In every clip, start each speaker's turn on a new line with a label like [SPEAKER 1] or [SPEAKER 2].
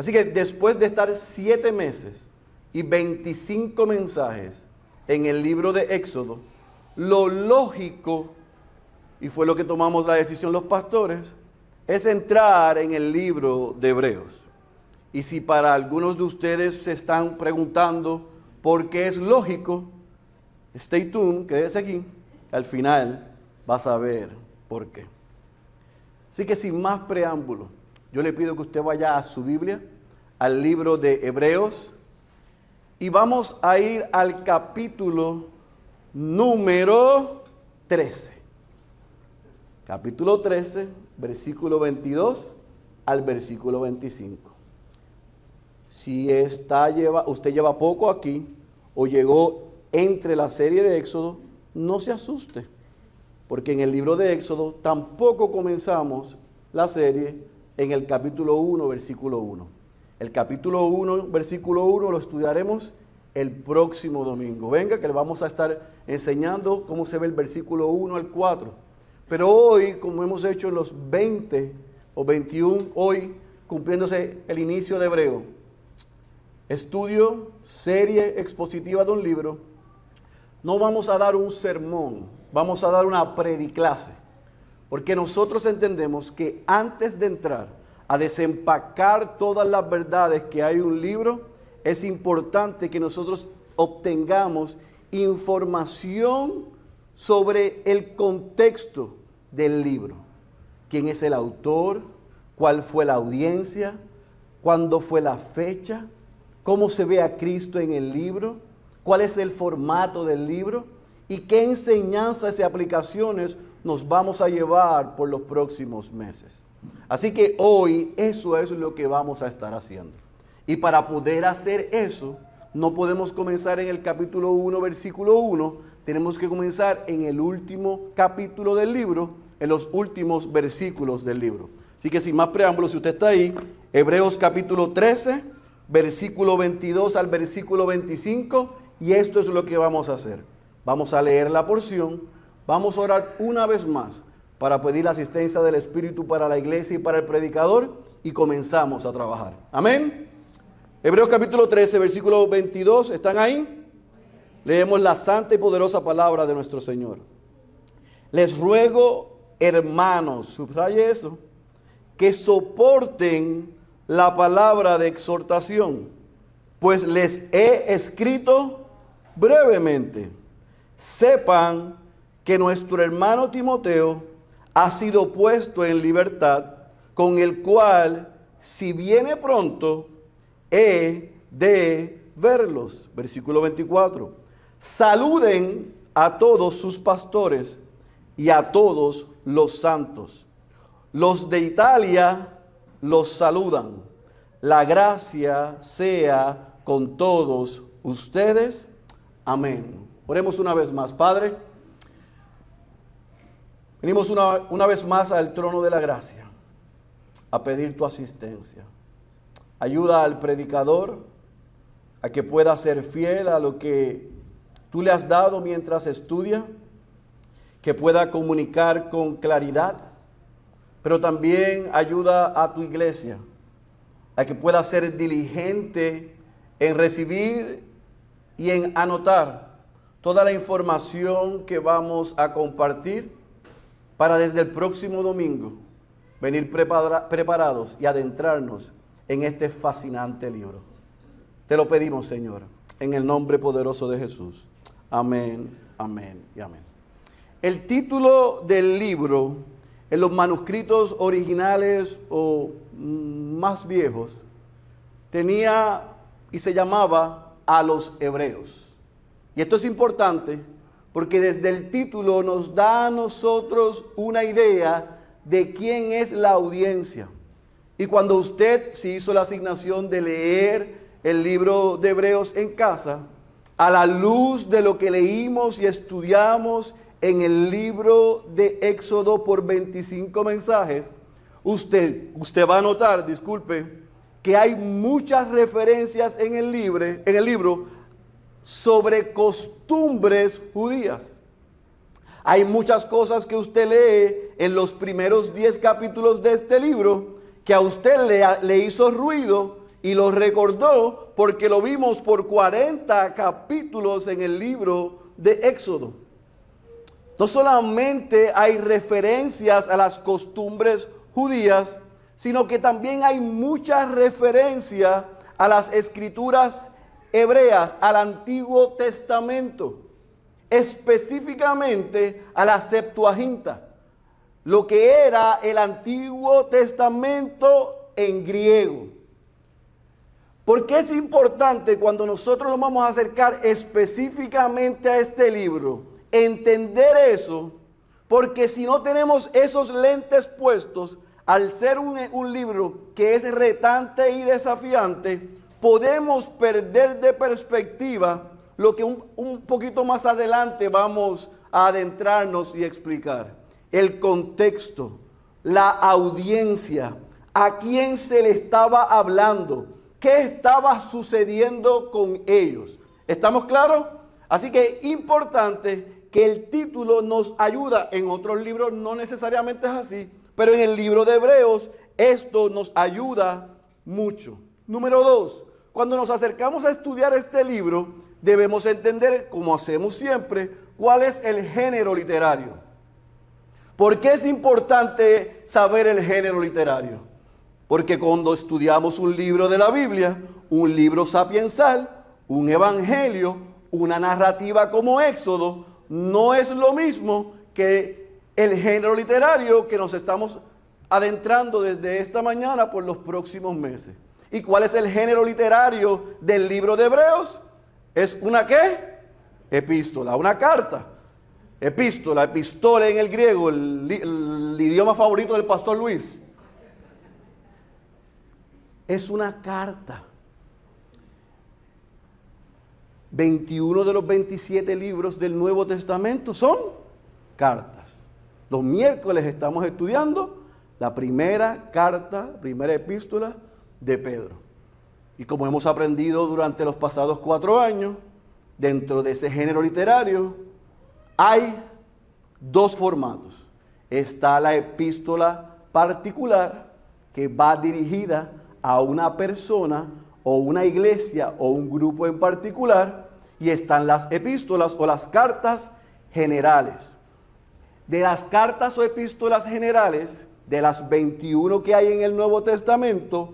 [SPEAKER 1] Así que después de estar 7 meses y 25 mensajes en el libro de Éxodo, lo lógico, y fue lo que tomamos la decisión los pastores, es entrar en el libro de Hebreos. Y si para algunos de ustedes se están preguntando por qué es lógico, stay tuned, quédese aquí, al final vas a ver por qué. Así que sin más preámbulo, yo le pido que usted vaya a su Biblia, al libro de Hebreos, y vamos a ir al capítulo número 13. Capítulo 13, versículo 22 al versículo 25. Si usted lleva poco aquí o llegó entre la serie de Éxodo, no se asuste, porque en el libro de Éxodo tampoco comenzamos la serie en el capítulo 1, versículo 1. El capítulo 1, versículo 1 lo estudiaremos el próximo domingo. Venga, que le vamos a estar enseñando cómo se ve el versículo 1 al 4. Pero hoy, como hemos hecho en los 20 o 21, hoy cumpliéndose el inicio de Hebreo, estudio, serie expositiva de un libro, no vamos a dar un sermón, vamos a dar una prediclase, porque nosotros entendemos que antes de entrar a desempacar todas las verdades que hay en un libro, es importante que nosotros obtengamos información sobre el contexto del libro. ¿Quién es el autor? ¿Cuál fue la audiencia? ¿Cuándo fue la fecha? ¿Cómo se ve a Cristo en el libro? ¿Cuál es el formato del libro? ¿Y qué enseñanzas y aplicaciones nos vamos a llevar por los próximos meses? Así que hoy eso es lo que vamos a estar haciendo. Y para poder hacer eso, no podemos comenzar en el capítulo 1, versículo 1. Tenemos que comenzar en el último capítulo del libro, en los últimos versículos del libro. Así que sin más preámbulos, si usted está ahí, Hebreos capítulo 13, versículo 22 al versículo 25, y esto es lo que vamos a hacer. Vamos a leer la porción, vamos a orar una vez más para pedir la asistencia del Espíritu para la iglesia y para el predicador, y comenzamos a trabajar. Amén. Hebreos capítulo 13, versículo 22, ¿están ahí? Leemos la santa y poderosa palabra de nuestro Señor. Les ruego, hermanos, subraye eso, que soporten la palabra de exhortación, pues les he escrito brevemente. Sepan que nuestro hermano Timoteo ha sido puesto en libertad, con el cual, si viene pronto, he de verlos. Versículo 24. Saluden a todos sus pastores y a todos los santos. Los de Italia los saludan. La gracia sea con todos ustedes. Amén. Oremos una vez más. Padre, venimos una vez más al trono de la gracia a pedir tu asistencia. Ayuda al predicador a que pueda ser fiel a lo que tú le has dado mientras estudia, que pueda comunicar con claridad, pero también ayuda a tu iglesia a que pueda ser diligente en recibir y en anotar toda la información que vamos a compartir para desde el próximo domingo venir preparados y adentrarnos en este fascinante libro. Te lo pedimos, Señor, en el nombre poderoso de Jesús. Amén, amén y amén. El título del libro, en los manuscritos originales o más viejos, tenía y se llamaba A los Hebreos. Y esto es importante porque desde el título nos da a nosotros una idea de quién es la audiencia. Y cuando usted se hizo la asignación de leer el libro de Hebreos en casa, a la luz de lo que leímos y estudiamos en el libro de Éxodo por 25 mensajes, usted va a notar, que hay muchas referencias en el libro sobre costumbres judías. Hay muchas cosas que usted lee en los primeros 10 capítulos de este libro que a usted le hizo ruido y lo recordó porque lo vimos por 40 capítulos en el libro de Éxodo. No solamente hay referencias a las costumbres judías, sino que también hay mucha referencia a las escrituras hebreas, al Antiguo Testamento, específicamente a la Septuaginta, lo que era el Antiguo Testamento en griego. ¿Por qué es importante cuando nosotros nos vamos a acercar específicamente a este libro entender eso? Porque si no tenemos esos lentes puestos, al ser un libro que es retante y desafiante, podemos perder de perspectiva lo que un poquito más adelante vamos a adentrarnos y explicar. El contexto, la audiencia, a quién se le estaba hablando, qué estaba sucediendo con ellos. ¿Estamos claros? Así que es importante que el título nos ayuda. En otros libros no necesariamente es así, pero en el libro de Hebreos esto nos ayuda mucho. Número 2, cuando nos acercamos a estudiar este libro, debemos entender, como hacemos siempre, cuál es el género literario. ¿Por qué es importante saber el género literario? Porque cuando estudiamos un libro de la Biblia, un libro sapiensal, un evangelio, una narrativa como Éxodo, no es lo mismo que el género literario que nos estamos adentrando desde esta mañana por los próximos meses. ¿Y cuál es el género literario del libro de Hebreos? ¿Es una qué? Epístola, una carta. Epístola, epistola en el griego, el idioma favorito del pastor Luis. Es una carta. 21 de los 27 libros del Nuevo Testamento son cartas. Los miércoles estamos estudiando la primera carta, primera epístola de Pedro. Y como hemos aprendido durante los pasados 4 años, dentro de ese género literario hay 2 formatos. Está la epístola particular, que va dirigida a una persona o una iglesia o un grupo en particular, y están las epístolas o las cartas generales. De las cartas o epístolas generales, de las 21 que hay en el Nuevo Testamento,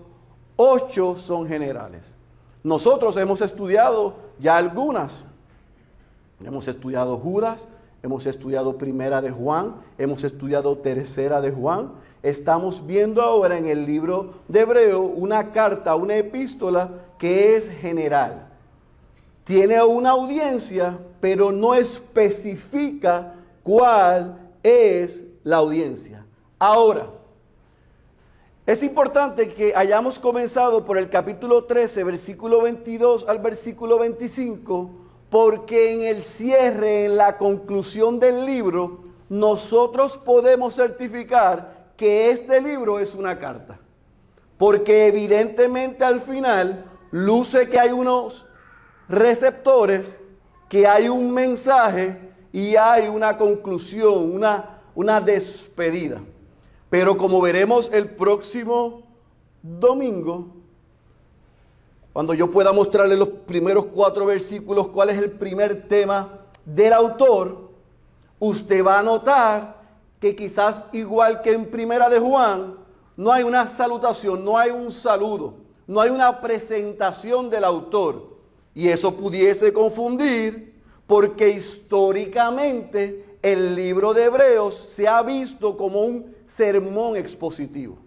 [SPEAKER 1] 8 son generales. Nosotros hemos estudiado ya algunas. Hemos estudiado Judas, hemos estudiado Primera de Juan, hemos estudiado Tercera de Juan. Estamos viendo ahora en el libro de Hebreo una carta, una epístola que es general. Tiene una audiencia, pero no especifica cuál es la audiencia. Ahora, es importante que hayamos comenzado por el capítulo 13, versículo 22 al versículo 25, porque en el cierre, en la conclusión del libro, nosotros podemos certificar que este libro es una carta. Porque evidentemente al final luce que hay unos receptores, que hay un mensaje y hay una conclusión, una despedida. Pero como veremos el próximo domingo, cuando yo pueda mostrarle los primeros 4 versículos, cuál es el primer tema del autor, usted va a notar que quizás igual que en Primera de Juan, no hay una salutación, no hay un saludo, no hay una presentación del autor. Y eso pudiese confundir porque históricamente el libro de Hebreos se ha visto como un sermón expositivo.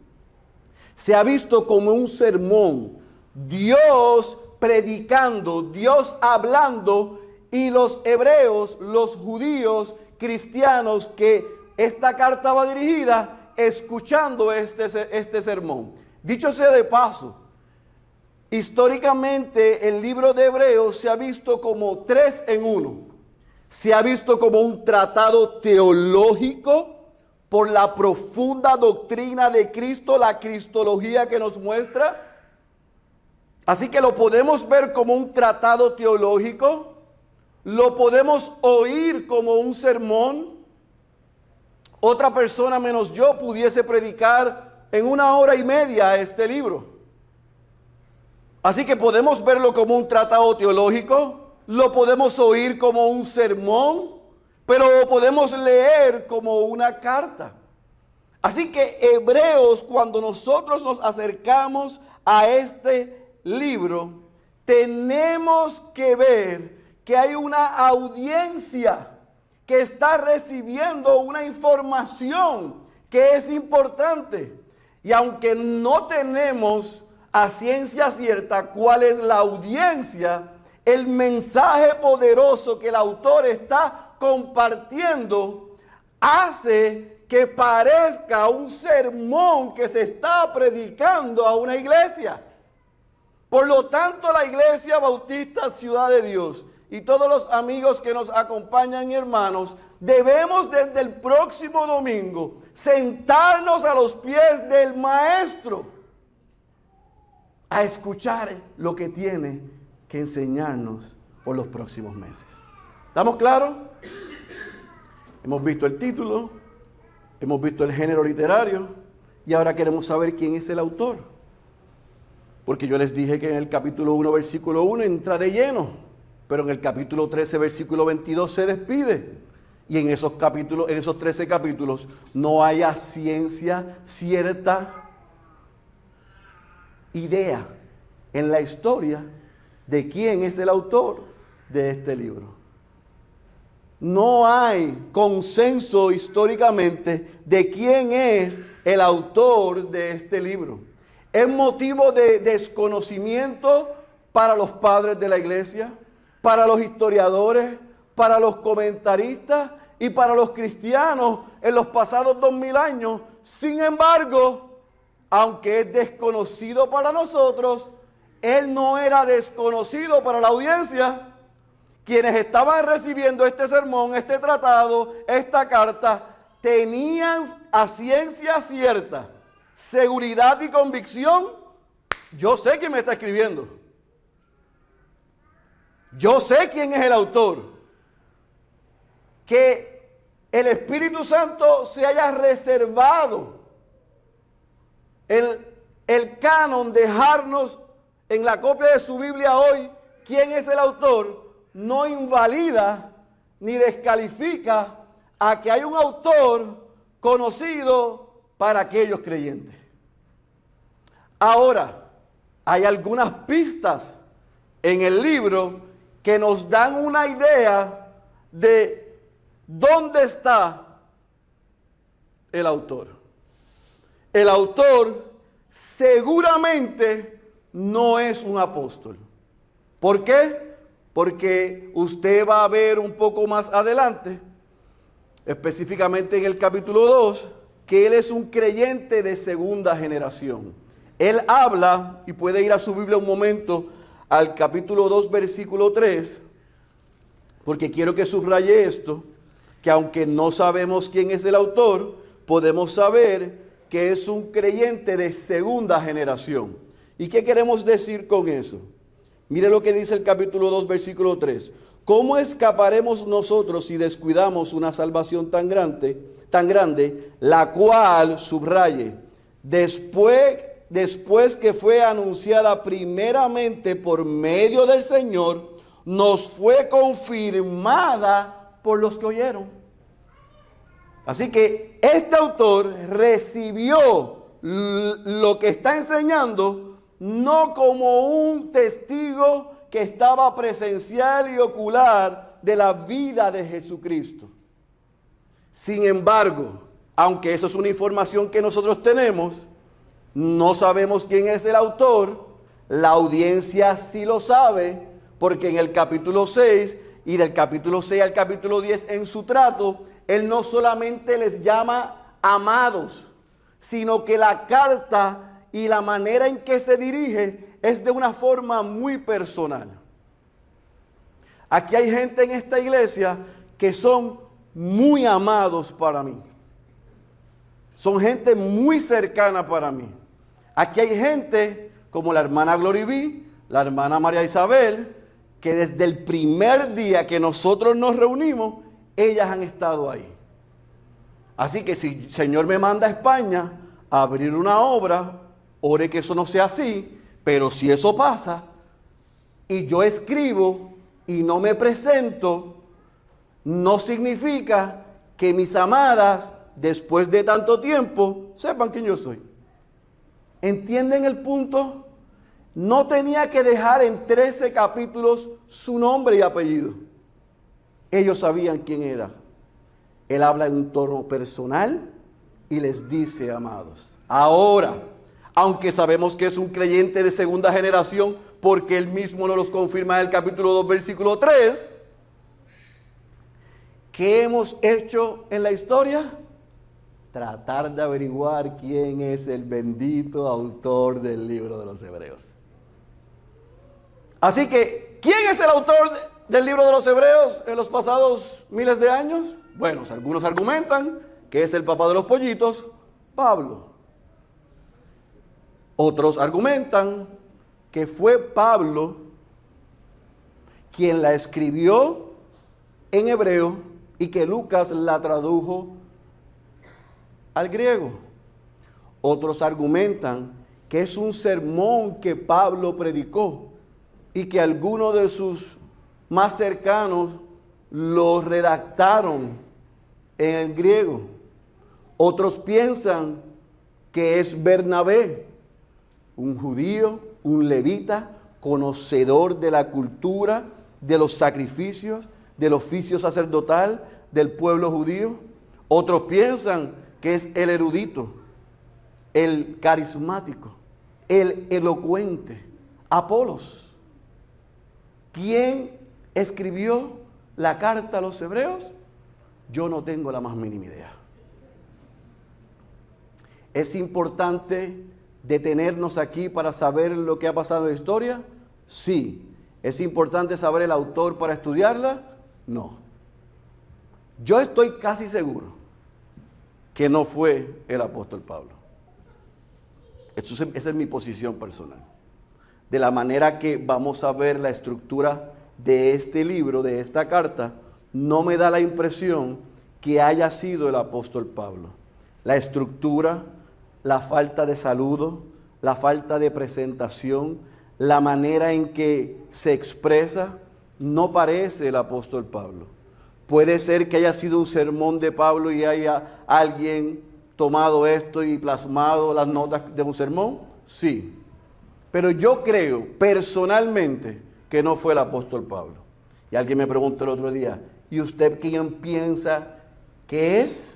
[SPEAKER 1] Se ha visto como un sermón. Dios predicando, Dios hablando, y los hebreos, los judíos, cristianos que esta carta va dirigida, escuchando este sermón. Dicho sea de paso, históricamente el libro de Hebreos se ha visto como 3 en 1. Se ha visto como un tratado teológico por la profunda doctrina de Cristo, la cristología que nos muestra. Así que lo podemos ver como un tratado teológico, lo podemos oír como un sermón. Otra persona menos yo pudiese predicar en 1 hora y media este libro. Así que podemos verlo como un tratado teológico, lo podemos oír como un sermón, pero lo podemos leer como una carta. Así que Hebreos, cuando nosotros nos acercamos a este libro, tenemos que ver que hay una audiencia que está recibiendo una información que es importante. Y aunque no tenemos a ciencia cierta cuál es la audiencia, el mensaje poderoso que el autor está compartiendo hace que parezca un sermón que se está predicando a una iglesia. Por lo tanto, la Iglesia Bautista Ciudad de Dios y todos los amigos que nos acompañan, hermanos, debemos desde el próximo domingo sentarnos a los pies del Maestro a escuchar lo que tiene que enseñarnos por los próximos meses. ¿Estamos claros? Hemos visto el título, hemos visto el género literario y ahora queremos saber quién es el autor. Porque yo les dije que en el capítulo 1, versículo 1 entra de lleno, pero en el capítulo 13, versículo 22 se despide. Y en esos 13 capítulos no hay a ciencia cierta idea en la historia de quién es el autor de este libro. No hay consenso históricamente de quién es el autor de este libro. Es motivo de desconocimiento para los padres de la iglesia, para los historiadores, para los comentaristas y para los cristianos en los pasados 2000 años. Sin embargo, aunque es desconocido para nosotros, él no era desconocido para la audiencia. Quienes estaban recibiendo este sermón, este tratado, esta carta, tenían a ciencia cierta seguridad y convicción. Yo sé quién me está escribiendo. Yo sé quién es el autor. Que el Espíritu Santo se haya reservado el canon, dejarnos en la copia de su Biblia hoy quién es el autor, no invalida ni descalifica a que hay un autor conocido para aquellos creyentes. Ahora, hay algunas pistas en el libro que nos dan una idea de dónde está el autor. El autor seguramente no es un apóstol. ¿Por qué? Porque usted va a ver un poco más adelante, específicamente en el capítulo 2, que él es un creyente de segunda generación. Él habla, y puede ir a su Biblia un momento, al capítulo 2, versículo 3, porque quiero que subraye esto, que aunque no sabemos quién es el autor, podemos saber que es un creyente de segunda generación. ¿Y qué queremos decir con eso? Mire lo que dice el capítulo 2, versículo 3. ¿Cómo escaparemos nosotros si descuidamos una salvación tan grande, la cual, subraye, después que fue anunciada primeramente por medio del Señor, nos fue confirmada por los que oyeron? Así que este autor recibió lo que está enseñando no como un testigo que estaba presencial y ocular de la vida de Jesucristo. Sin embargo, aunque eso es una información que nosotros tenemos, no sabemos quién es el autor. La audiencia sí lo sabe, porque en el capítulo 6 y del capítulo 6 al capítulo 10 en su trato, él no solamente les llama amados, sino que la carta y la manera en que se dirige es de una forma muy personal. Aquí hay gente en esta iglesia que son muy amados para mí. Son gente muy cercana para mí. Aquí hay gente como la hermana Glory B, la hermana María Isabel, que desde el primer día que nosotros nos reunimos, ellas han estado ahí. Así que si el Señor me manda a España a abrir una obra, ore que eso no sea así, Pero si eso pasa y yo escribo y no me presento, no significa que mis amadas, después de tanto tiempo, sepan quién yo soy. ¿Entienden el punto? No tenía que dejar en 13 capítulos su nombre y apellido. Ellos sabían quién era. Él habla en un tono personal y les dice, amados, ahora, aunque sabemos que es un creyente de segunda generación, porque él mismo nos los confirma en el capítulo 2, versículo 3, ¿qué hemos hecho en la historia? Tratar de averiguar quién es el bendito autor del libro de los Hebreos. Así que, ¿quién es el autor del libro de los Hebreos en los pasados miles de años? Bueno, algunos argumentan que es el papá de los pollitos, Pablo. Otros argumentan que fue Pablo quien la escribió en hebreo y que Lucas la tradujo al griego. Otros argumentan que es un sermón que Pablo predicó y que algunos de sus más cercanos lo redactaron en el griego. Otros piensan que es Bernabé, un judío, un levita, conocedor de la cultura, de los sacrificios, del oficio sacerdotal del pueblo judío. Otros piensan que es el erudito, el carismático, el elocuente, Apolos. ¿Quién escribió la carta a los hebreos? Yo no tengo la más mínima idea. ¿Es importante detenernos aquí para saber lo que ha pasado en la historia? Sí. ¿Es importante saber el autor para estudiarla? No. Yo estoy casi seguro que no fue el apóstol Pablo. Esa es mi posición personal. De la manera que vamos a ver la estructura de este libro, de esta carta, no me da la impresión que haya sido el apóstol Pablo. La estructura, la falta de saludo, la falta de presentación, la manera en que se expresa, no parece el apóstol Pablo. Puede ser que haya sido un sermón de Pablo y haya alguien tomado esto y plasmado las notas de un sermón. Sí. Pero yo creo personalmente que no fue el apóstol Pablo. Y alguien me preguntó el otro día, ¿y usted quién piensa que es?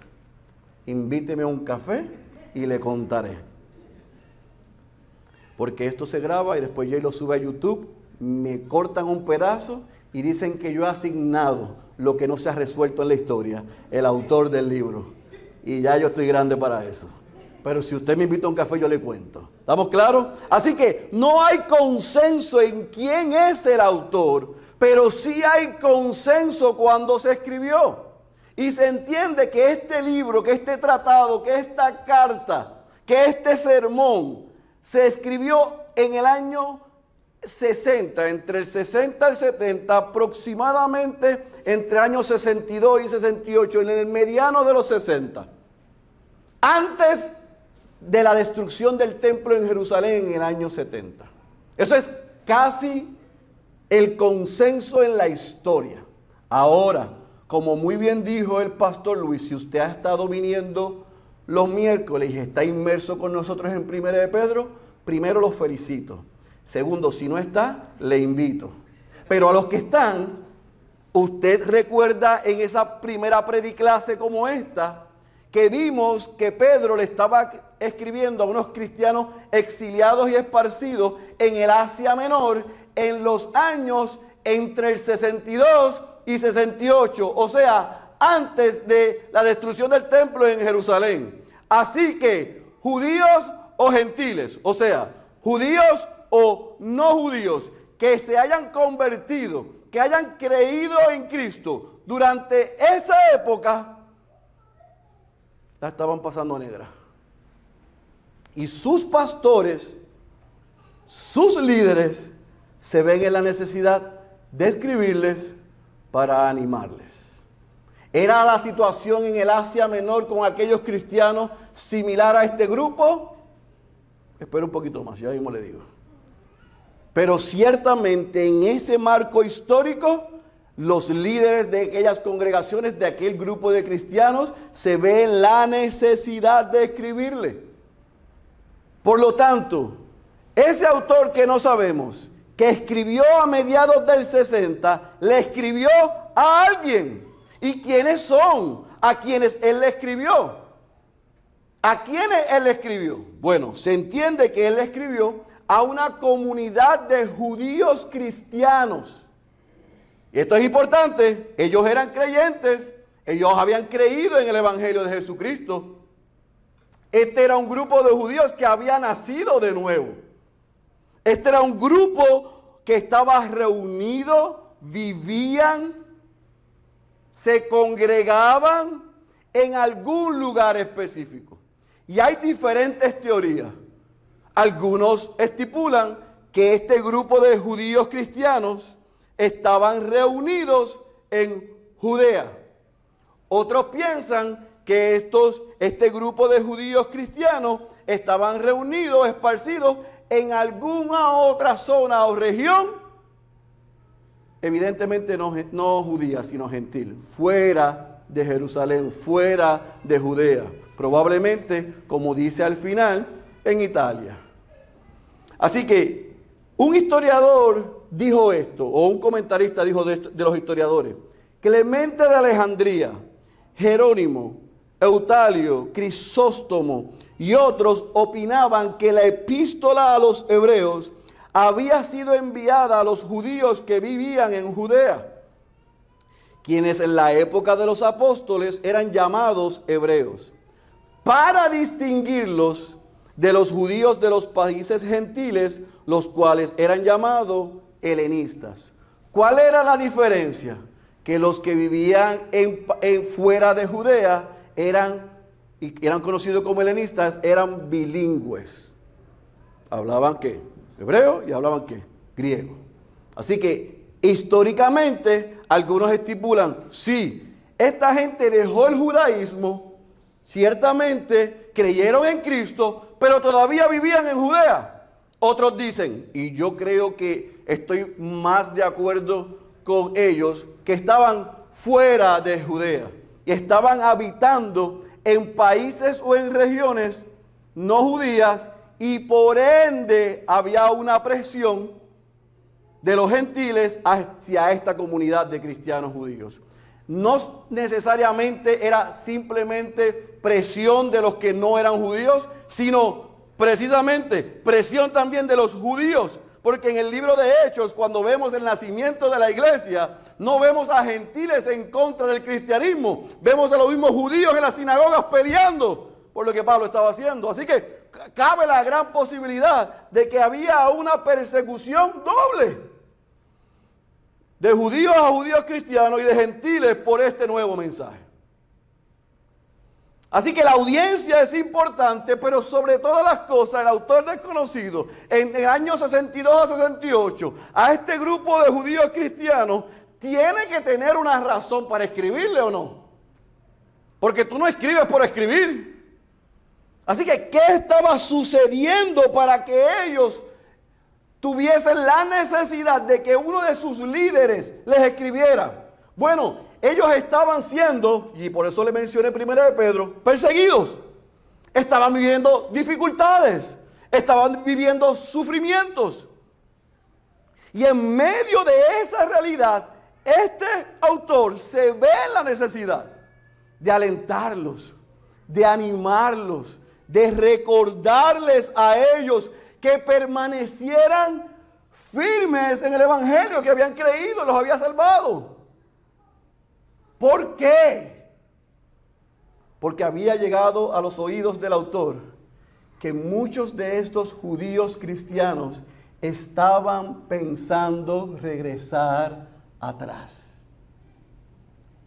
[SPEAKER 1] Invíteme a un café y le contaré. Porque esto se graba y después yo lo sube a YouTube, me cortan un pedazo y dicen que yo he asignado lo que no se ha resuelto en la historia, el autor del libro. Y ya yo estoy grande para eso. Pero si usted me invita a un café, yo le cuento. ¿Estamos claros? Así que no hay consenso en quién es el autor, pero sí hay consenso cuando se escribió. Y se entiende que este libro, que este tratado, que esta carta, que este sermón se escribió en el año 60, entre el 60 y el 70, aproximadamente entre años 62 y 68, en el mediano de los 60. Antes de la destrucción del templo en Jerusalén en el año 70. Eso es casi el consenso en la historia. Ahora, como muy bien dijo el pastor Luis, si usted ha estado viniendo los miércoles y está inmerso con nosotros en 1 de Pedro, primero los felicito. Segundo, si no está, le invito. Pero a los que están, usted recuerda en esa primera prediclase como esta, que vimos que Pedro le estaba escribiendo a unos cristianos exiliados y esparcidos en el Asia Menor en los años entre el 62 y 68, o sea, antes de la destrucción del templo en Jerusalén. Así que, judíos o gentiles, o sea, judíos o no judíos, que se hayan convertido, que hayan creído en Cristo durante esa época, la estaban pasando negra. Y sus pastores, sus líderes, se ven en la necesidad de escribirles para animarles. ¿Era la situación en el Asia Menor con aquellos cristianos similar a este grupo? Espera un poquito más, ya mismo le digo. Pero ciertamente en ese marco histórico, los líderes de aquellas congregaciones, de aquel grupo de cristianos, se ven la necesidad de escribirle. Por lo tanto, ese autor que no sabemos, que escribió a mediados del 60, le escribió a alguien. ¿Y quiénes son a quienes él le escribió? ¿A quiénes él le escribió? Bueno, se entiende que él le escribió a una comunidad de judíos cristianos. Y esto es importante, ellos eran creyentes, ellos habían creído en el Evangelio de Jesucristo. Este era un grupo de judíos que había nacido de nuevo. Este era un grupo que estaba reunido, vivían, se congregaban en algún lugar específico. Y hay diferentes teorías. Algunos estipulan que este grupo de judíos cristianos estaban reunidos en Judea. Otros piensan que este grupo de judíos cristianos estaban reunidos, esparcidos en alguna otra zona o región, evidentemente no judía, sino gentil, fuera de Jerusalén, fuera de Judea, probablemente, como dice al final, en Italia. Así que un historiador dijo esto, o un comentarista dijo de los historiadores: Clemente de Alejandría, Jerónimo, Eutalio, Crisóstomo y otros opinaban que la epístola a los hebreos había sido enviada a los judíos que vivían en Judea, quienes en la época de los apóstoles eran llamados hebreos, para distinguirlos de los judíos de los países gentiles, los cuales eran llamados helenistas. ¿Cuál era la diferencia? Que los que vivían fuera de Judea eran conocidos como helenistas, eran bilingües. ¿Hablaban qué? Hebreo, y hablaban qué? Griego. Así que históricamente algunos estipulan, sí, esta gente dejó el judaísmo, ciertamente creyeron en Cristo, pero todavía vivían en Judea. Otros dicen, y yo creo que estoy más de acuerdo con ellos, que estaban fuera de Judea y estaban habitando en países o en regiones no judías, y por ende había una presión de los gentiles hacia esta comunidad de cristianos judíos. No necesariamente era simplemente presión de los que no eran judíos, sino precisamente presión también de los judíos, porque en el libro de Hechos, cuando vemos el nacimiento de la iglesia, no vemos a gentiles en contra del cristianismo, vemos a los mismos judíos en las sinagogas peleando por lo que Pablo estaba haciendo. Así que cabe la gran posibilidad de que había una persecución doble, de judíos a judíos cristianos y de gentiles por este nuevo mensaje. Así que la audiencia es importante, pero sobre todas las cosas, el autor desconocido, en el año 62 a 68, a este grupo de judíos cristianos, tiene que tener una razón para escribirle, ¿o no? Porque tú no escribes por escribir. Así que, ¿qué estaba sucediendo para que ellos tuviesen la necesidad de que uno de sus líderes les escribiera? Bueno, ellos estaban siendo, y por eso le mencioné primero de Pedro, perseguidos. Estaban viviendo dificultades, estaban viviendo sufrimientos. Y en medio de esa realidad, este autor se ve en la necesidad de alentarlos, de animarlos, de recordarles a ellos que permanecieran firmes en el evangelio que habían creído, los había salvado. ¿Por qué? Porque había llegado a los oídos del autor que muchos de estos judíos cristianos estaban pensando regresar atrás.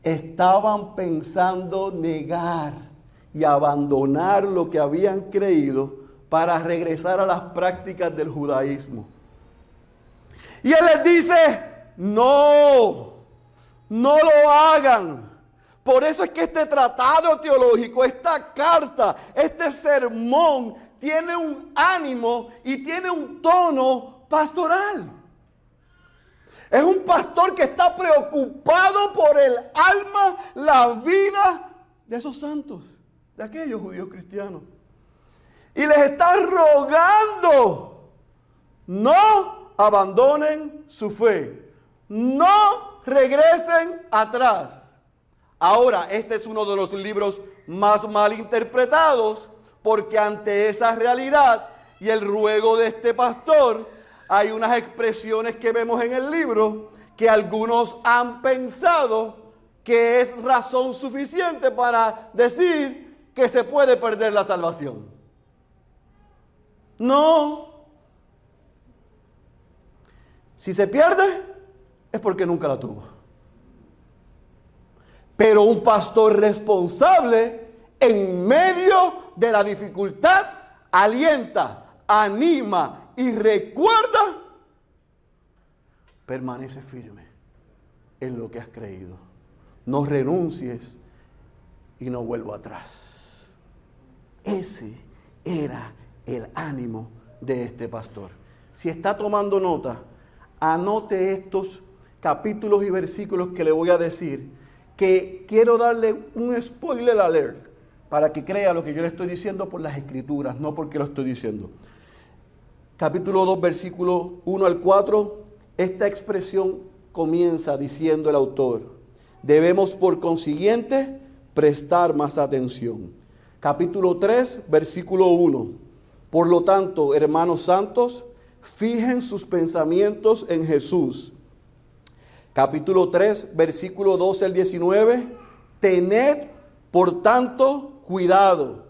[SPEAKER 1] Estaban pensando negar y abandonar lo que habían creído para regresar a las prácticas del judaísmo. Y él les dice, no lo hagan. Por eso es que este tratado teológico, esta carta, este sermón, tiene un ánimo y tiene un tono pastoral. Es un pastor que está preocupado por el alma, la vida de esos santos, de aquellos judíos cristianos. Y les está rogando, no abandonen su fe, no regresen atrás. Ahora, este es uno de los libros más mal interpretados, porque ante esa realidad y el ruego de este pastor, hay unas expresiones que vemos en el libro que algunos han pensado que es razón suficiente para decir que se puede perder la salvación. No. Si se pierde, es porque nunca la tuvo. Pero un pastor responsable, en medio de la dificultad, alienta, anima y recuerda, permanece firme en lo que has creído. No renuncies y no vuelvo atrás. Ese era el ánimo de este pastor. Si está tomando nota, anote estos capítulos y versículos que le voy a decir, que quiero darle un spoiler alert para que crea lo que yo le estoy diciendo por las escrituras, no porque lo estoy diciendo. Capítulo 2, versículo 1 al 4, esta expresión comienza diciendo el autor: debemos por consiguiente prestar más atención. Capítulo 3, versículo 1, por lo tanto, hermanos santos, fijen sus pensamientos en Jesús. Capítulo 3, versículo 12 al 19, tened por tanto cuidado.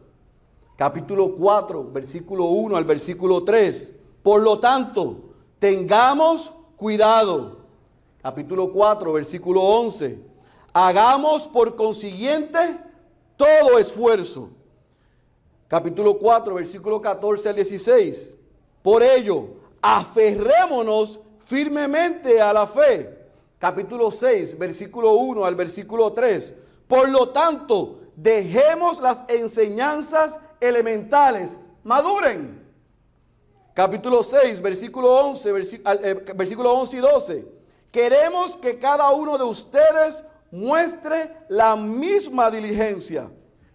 [SPEAKER 1] Capítulo 4, versículo 1 al versículo 3, por lo tanto, tengamos cuidado. Capítulo 4, versículo 11, hagamos por consiguiente todo esfuerzo. Capítulo 4, versículo 14 al 16, por ello, aferrémonos firmemente a la fe. Capítulo 6, versículo 1 al versículo 3, por lo tanto, dejemos las enseñanzas elementales, maduren. Capítulo 6, versículo 11, versículo 11 y 12. Queremos que cada uno de ustedes muestre la misma diligencia.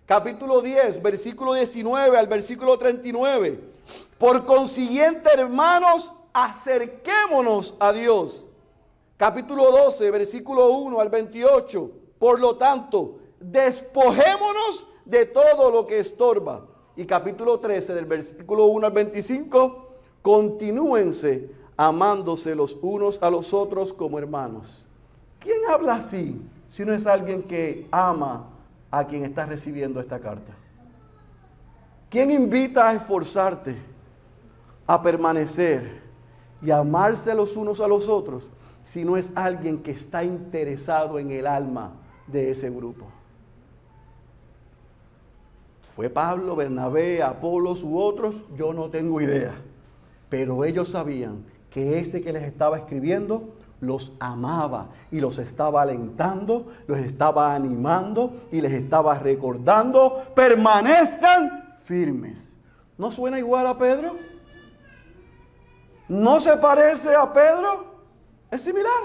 [SPEAKER 1] Capítulo 10, versículo 19 al versículo 39. Por consiguiente, hermanos, acerquémonos a Dios. Capítulo 12, versículo 1 al 28. Por lo tanto, despojémonos de todo lo que estorba. Y capítulo 13, del versículo 1 al 25, continúense amándose los unos a los otros como hermanos. ¿Quién habla así si no es alguien que ama a quien está recibiendo esta carta? ¿Quién invita a esforzarte, a permanecer y a amarse los unos a los otros si no es alguien que está interesado en el alma de ese grupo? ¿Fue Pablo, Bernabé, Apolos u otros? Yo no tengo idea. Pero ellos sabían que ese que les estaba escribiendo los amaba y los estaba alentando, los estaba animando y les estaba recordando: permanezcan firmes. ¿No suena igual a Pedro? ¿No se parece a Pedro? Es similar.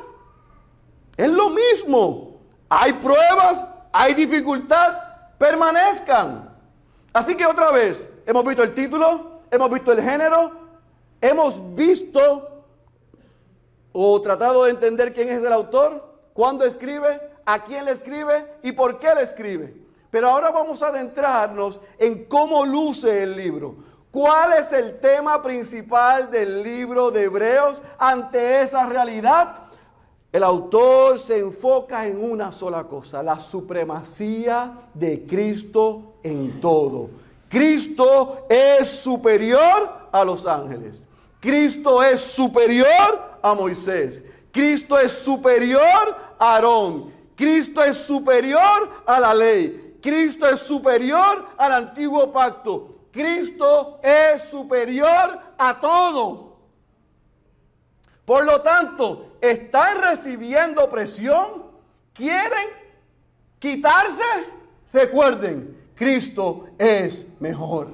[SPEAKER 1] Es lo mismo. Hay pruebas, hay dificultad, permanezcan. Así que otra vez, hemos visto el título, hemos visto el género, hemos visto o tratado de entender quién es el autor, cuándo escribe, a quién le escribe y por qué le escribe. Pero ahora vamos a adentrarnos en cómo luce el libro. ¿Cuál es el tema principal del libro de Hebreos ante esa realidad? El autor se enfoca en una sola cosa: la supremacía de Cristo en todo. Cristo es superior a los ángeles. Cristo es superior a Moisés. Cristo es superior a Aarón. Cristo es superior a la ley. Cristo es superior al antiguo pacto. Cristo es superior a todo. Por lo tanto, ¿están recibiendo presión? ¿Quieren quitarse? Recuerden, Cristo es mejor.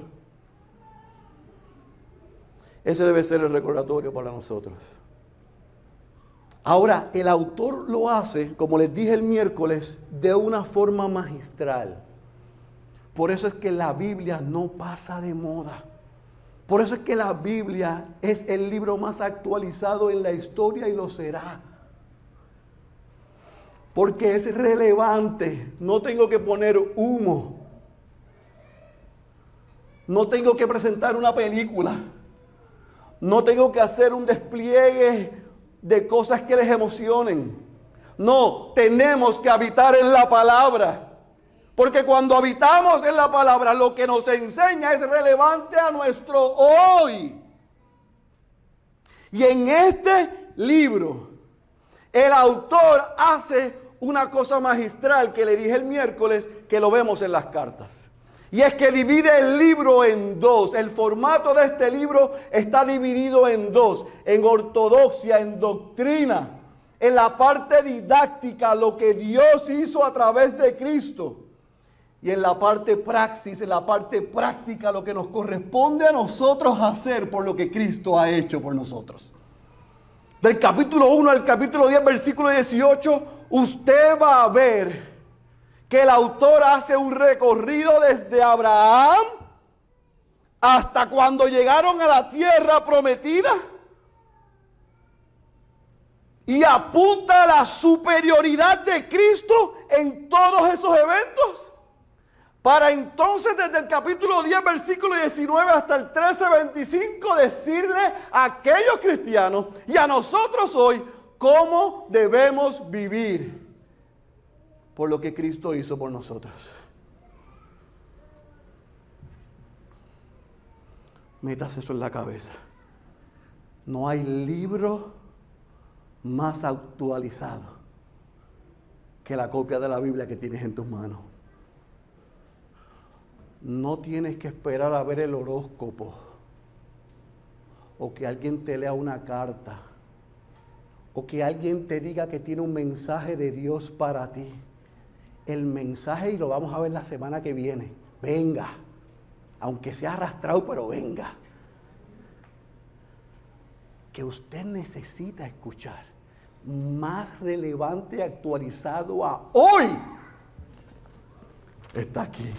[SPEAKER 1] Ese debe ser el recordatorio para nosotros. Ahora, el autor lo hace, como les dije el miércoles, de una forma magistral. Por eso es que la Biblia no pasa de moda. Por eso es que la Biblia es el libro más actualizado en la historia y lo será. Porque es relevante. No tengo que poner humo. No tengo que presentar una película. No tengo que hacer un despliegue de cosas que les emocionen. No, tenemos que habitar en la palabra. Porque cuando habitamos en la palabra, lo que nos enseña es relevante a nuestro hoy. Y en este libro, el autor hace una cosa magistral que le dije el miércoles, que lo vemos en las cartas. Y es que divide el libro en dos. El formato de este libro está dividido en dos. En ortodoxia, en doctrina. En la parte didáctica, lo que Dios hizo a través de Cristo. Y en la parte praxis, en la parte práctica, lo que nos corresponde a nosotros hacer por lo que Cristo ha hecho por nosotros. Del capítulo 1 al capítulo 10, versículo 18, usted va a ver que el autor hace un recorrido desde Abraham hasta cuando llegaron a la tierra prometida y apunta a la superioridad de Cristo en todos esos eventos, para entonces desde el capítulo 10, versículo 19 hasta el 13, 25 decirle a aquellos cristianos y a nosotros hoy cómo debemos vivir por lo que Cristo hizo por nosotros. Metas eso en la cabeza. No hay libro más actualizado que la copia de la Biblia que tienes en tus manos. No tienes que esperar a ver el horóscopo o que alguien te lea una carta o que alguien te diga que tiene un mensaje de Dios para ti. El mensaje, y lo vamos a ver la semana que viene, venga, aunque sea arrastrado, pero venga, que usted necesita escuchar, más relevante, actualizado a hoy, está aquí.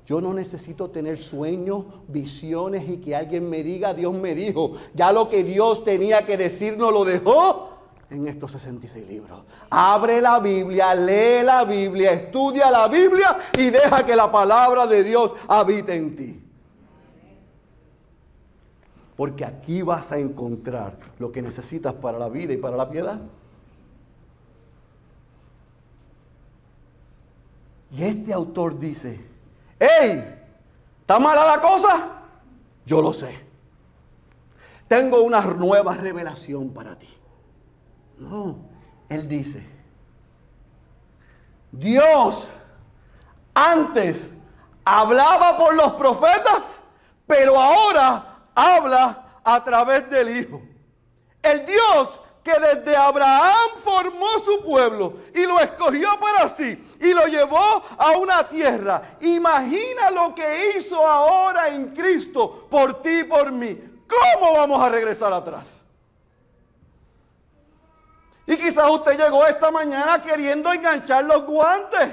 [SPEAKER 1] Yo no necesito tener sueños, visiones y que alguien me diga, Dios me dijo. Ya lo que Dios tenía que decir nos lo dejó en estos 66 libros. Abre la Biblia, lee la Biblia, estudia la Biblia y deja que la palabra de Dios habite en ti. Porque aquí vas a encontrar lo que necesitas para la vida y para la piedad. Y este autor dice, ¡hey! ¿Está mala la cosa? Yo lo sé. Tengo una nueva revelación para ti. No, él dice, Dios antes hablaba por los profetas, pero ahora habla a través del Hijo. El Dios que desde Abraham formó su pueblo y lo escogió para sí y lo llevó a una tierra. Imagina lo que hizo ahora en Cristo por ti y por mí. ¿Cómo vamos a regresar atrás? Y quizás usted llegó esta mañana queriendo enganchar los guantes,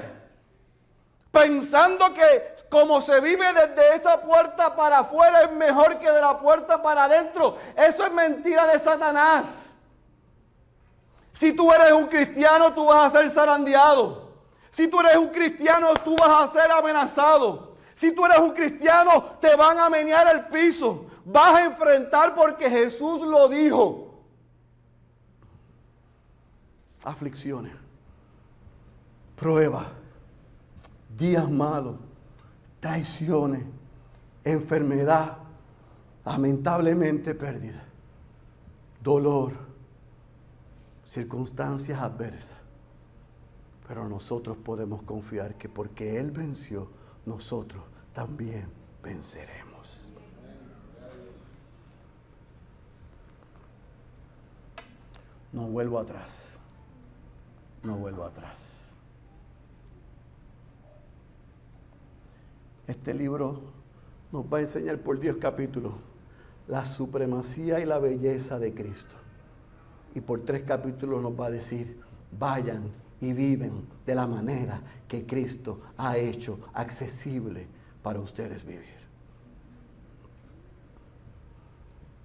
[SPEAKER 1] pensando que como se vive desde esa puerta para afuera es mejor que de la puerta para adentro. Eso es mentira de Satanás. Si tú eres un cristiano, tú vas a ser zarandeado. Si tú eres un cristiano, tú vas a ser amenazado. Si tú eres un cristiano, te van a menear el piso. Vas a enfrentar porque Jesús lo dijo. Aflicciones, pruebas, días malos, traiciones, enfermedad, lamentablemente pérdida, dolor, circunstancias adversas. Pero nosotros podemos confiar que porque Él venció, nosotros también venceremos. No vuelvo atrás. No vuelvo atrás. Este libro nos va a enseñar por 10 capítulos la supremacía y la belleza de Cristo. Y por 3 capítulos nos va a decir, vayan y viven de la manera que Cristo ha hecho accesible para ustedes vivir.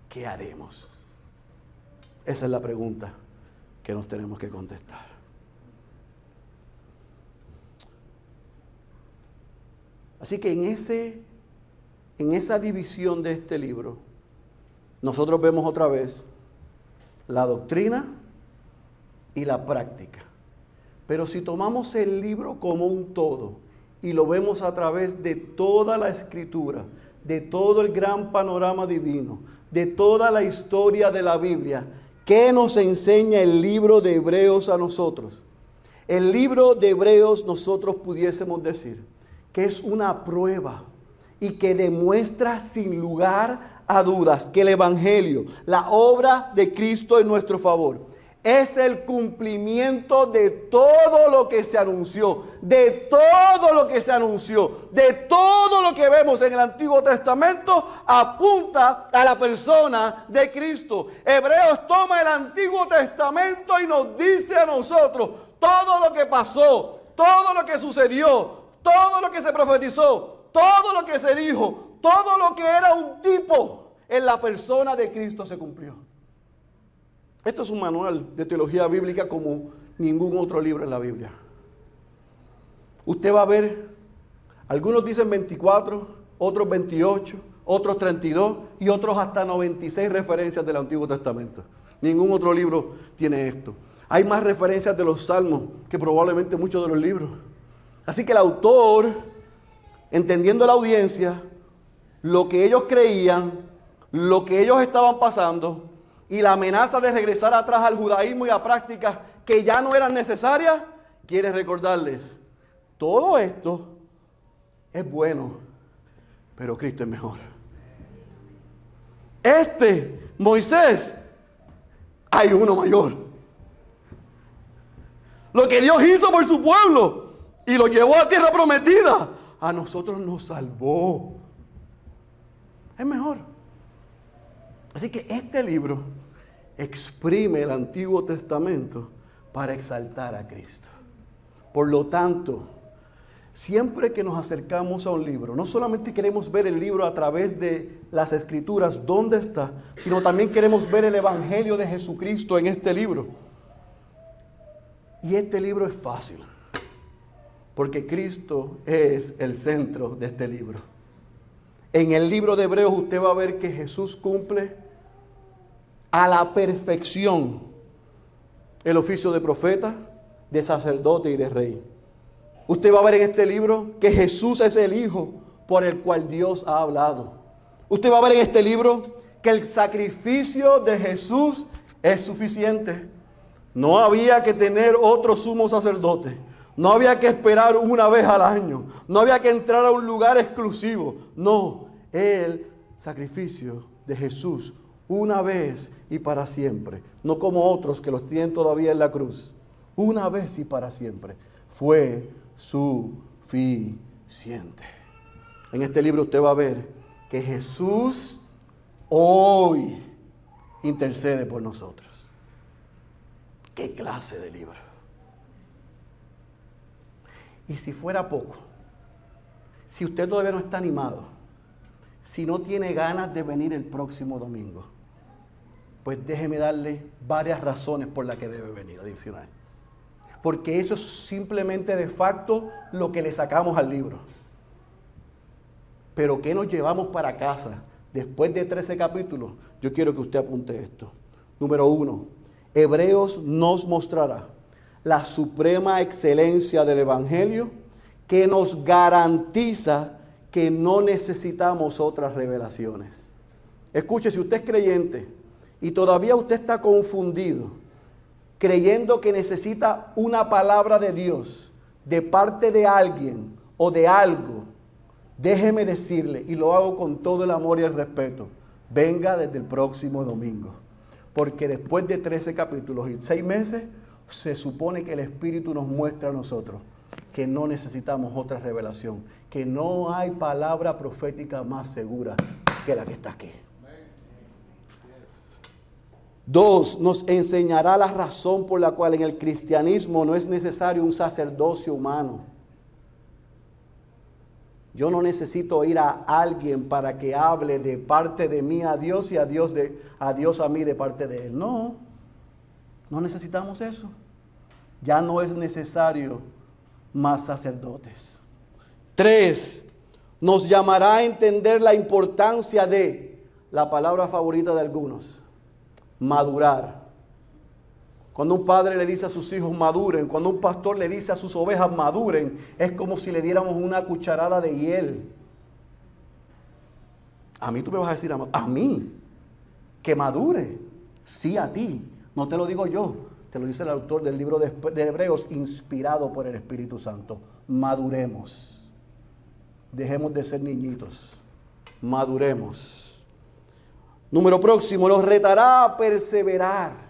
[SPEAKER 1] ¿Qué haremos? Esa es la pregunta que nos tenemos que contestar. Así que en esa división de este libro, nosotros vemos otra vez la doctrina y la práctica. Pero si tomamos el libro como un todo y lo vemos a través de toda la Escritura, de todo el gran panorama divino, de toda la historia de la Biblia, ¿qué nos enseña el libro de Hebreos a nosotros? El libro de Hebreos nosotros pudiésemos decir que es una prueba y que demuestra sin lugar a dudas que el Evangelio, la obra de Cristo en nuestro favor, es el cumplimiento de todo lo que se anunció, de todo lo que se anunció, de todo lo que vemos en el Antiguo Testamento, apunta a la persona de Cristo. Hebreos toma el Antiguo Testamento y nos dice a nosotros todo lo que pasó, todo lo que sucedió, todo lo que se profetizó, todo lo que se dijo, todo lo que era un tipo en la persona de Cristo se cumplió. Esto es un manual de teología bíblica como ningún otro libro en la Biblia. Usted va a ver, algunos dicen 24, otros 28, otros 32 y otros hasta 96 referencias del Antiguo Testamento. Ningún otro libro tiene esto. Hay más referencias de los Salmos que probablemente muchos de los libros. Así que el autor, entendiendo la audiencia, lo que ellos creían, lo que ellos estaban pasando y la amenaza de regresar atrás al judaísmo y a prácticas que ya no eran necesarias, quiere recordarles, todo esto es bueno, pero Cristo es mejor. Moisés, hay uno mayor. Lo que Dios hizo por su pueblo y lo llevó a tierra prometida, a nosotros nos salvó. Es mejor. Así que este libro exprime el Antiguo Testamento para exaltar a Cristo. Por lo tanto, siempre que nos acercamos a un libro, no solamente queremos ver el libro a través de las Escrituras, dónde está, sino también queremos ver el Evangelio de Jesucristo en este libro. Y este libro es fácil, porque Cristo es el centro de este libro. En el libro de Hebreos usted va a ver que Jesús cumple a la perfección el oficio de profeta, de sacerdote y de rey. Usted va a ver en este libro que Jesús es el Hijo por el cual Dios ha hablado. Usted va a ver en este libro que el sacrificio de Jesús es suficiente. No había que tener otro sumo sacerdote. No había que esperar una vez al año. No había que entrar a un lugar exclusivo. No, el sacrificio de Jesús una vez y para siempre. No como otros que los tienen todavía en la cruz. Una vez y para siempre. Fue suficiente. En este libro usted va a ver que Jesús hoy intercede por nosotros. ¿Qué clase de libro? Y si fuera poco, si usted todavía no está animado, si no tiene ganas de venir el próximo domingo, pues déjeme darle varias razones por las que debe venir adicional. Porque eso es simplemente de facto lo que le sacamos al libro. Pero ¿qué nos llevamos para casa después de 13 capítulos? Yo quiero que usted apunte esto. Número 1, Hebreos nos mostrará la suprema excelencia del Evangelio que nos garantiza que no necesitamos otras revelaciones. Escuche, si usted es creyente y todavía usted está confundido, creyendo que necesita una palabra de Dios de parte de alguien o de algo, déjeme decirle, y lo hago con todo el amor y el respeto, venga desde el próximo domingo. Porque después de 13 capítulos y 6 meses, se supone que el Espíritu nos muestra a nosotros que no necesitamos otra revelación, que no hay palabra profética más segura que la que está aquí. 2, nos enseñará la razón por la cual en el cristianismo no es necesario un sacerdocio humano. Yo no necesito ir a alguien para que hable de parte de mí a Dios y a Dios a mí de parte de Él. No, no necesitamos eso. Ya no es necesario más sacerdotes. 3, nos llamará a entender la importancia de, la palabra favorita de algunos, madurar. Cuando un padre le dice a sus hijos maduren, cuando un pastor le dice a sus ovejas maduren, es como si le diéramos una cucharada de hiel. A mí tú me vas a decir, a mí, que madure. Sí, a ti. No te lo digo yo, te lo dice el autor del libro de Hebreos, inspirado por el Espíritu Santo. Maduremos. Dejemos de ser niñitos. Maduremos. Número próximo, los retará a perseverar.